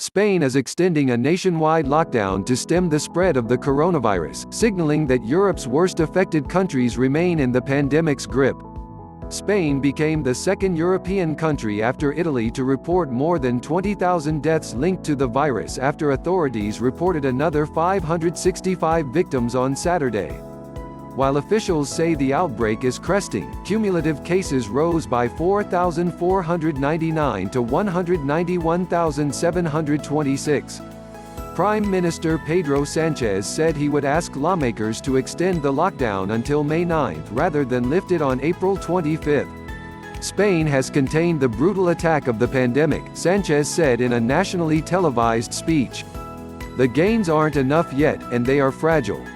Spain is extending a nationwide lockdown to stem the spread of the coronavirus, signaling that Europe's worst affected countries remain in the pandemic's grip. Spain became the second European country after Italy to report more than 20,000 deaths linked to the virus after authorities reported another 565 victims on Saturday. While officials say the outbreak is cresting, cumulative cases rose by 4,499 to 191,726. Prime Minister Pedro Sanchez said he would ask lawmakers to extend the lockdown until May 9 rather than lift it on April 25. Spain has contained the brutal attack of the pandemic, Sanchez said in a nationally televised speech. The gains aren't enough yet, and they are fragile.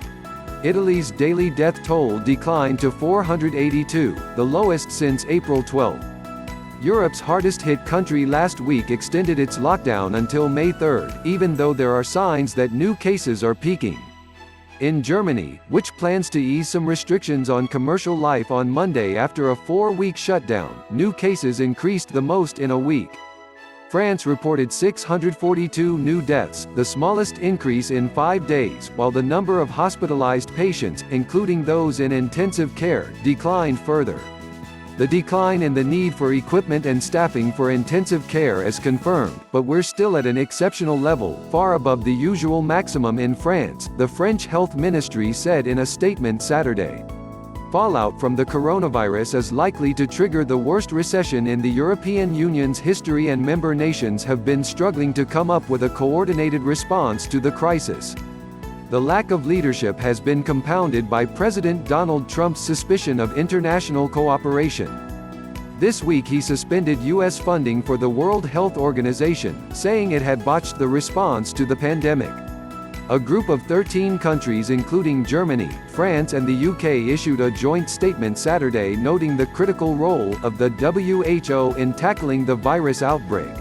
Italy's daily death toll declined to 482, the lowest since April 12. Europe's hardest-hit country last week extended its lockdown until May 3, even though there are signs that new cases are peaking. In Germany, which plans to ease some restrictions on commercial life on Monday after a 4-week shutdown, new cases increased the most in a week. France reported 642 new deaths, the smallest increase in 5 days, while the number of hospitalized patients, including those in intensive care, declined further. The decline in the need for equipment and staffing for intensive care is confirmed, but we're still at an exceptional level, far above the usual maximum in France, the French Health Ministry said in a statement Saturday. Fallout from the coronavirus is likely to trigger the worst recession in the European Union's history, and member nations have been struggling to come up with a coordinated response to the crisis. The lack of leadership has been compounded by President Donald Trump's suspicion of international cooperation. This week he suspended U.S. funding for the World Health Organization, saying it had botched the response to the pandemic. A group of 13 countries including Germany, France and the UK issued a joint statement Saturday noting the critical role of the WHO in tackling the virus outbreak.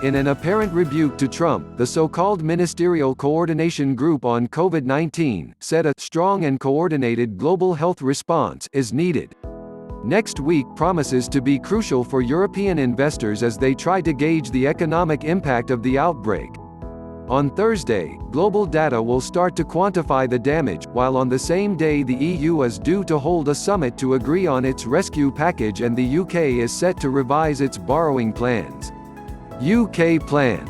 In an apparent rebuke to Trump, the so-called Ministerial Coordination Group on COVID-19 said a strong and coordinated global health response is needed. Next week promises to be crucial for European investors as they try to gauge the economic impact of the outbreak. On Thursday, global data will start to quantify the damage, while on the same day the EU is due to hold a summit to agree on its rescue package and the UK is set to revise its borrowing plans. UK plan.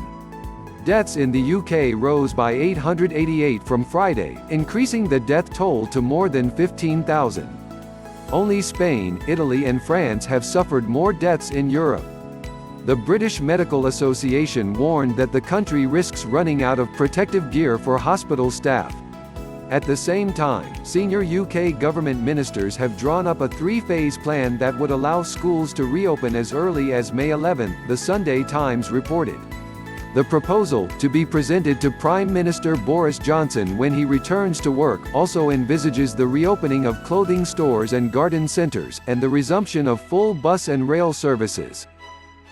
Deaths in the UK rose by 888 from Friday, increasing the death toll to more than 15,000. Only Spain, Italy and France have suffered more deaths in Europe. The British Medical Association warned that the country risks running out of protective gear for hospital staff. At the same time, senior UK government ministers have drawn up a 3-phase plan that would allow schools to reopen as early as May 11, the Sunday Times reported. The proposal, to be presented to Prime Minister Boris Johnson when he returns to work, also envisages the reopening of clothing stores and garden centres, and the resumption of full bus and rail services.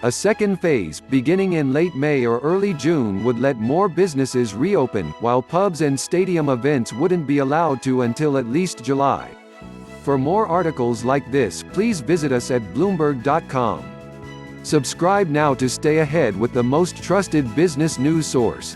A second phase, beginning in late May or early June, would let more businesses reopen, while pubs and stadium events wouldn't be allowed to until at least July. For more articles like this, please visit us at Bloomberg.com. Subscribe now to stay ahead with the most trusted business news source.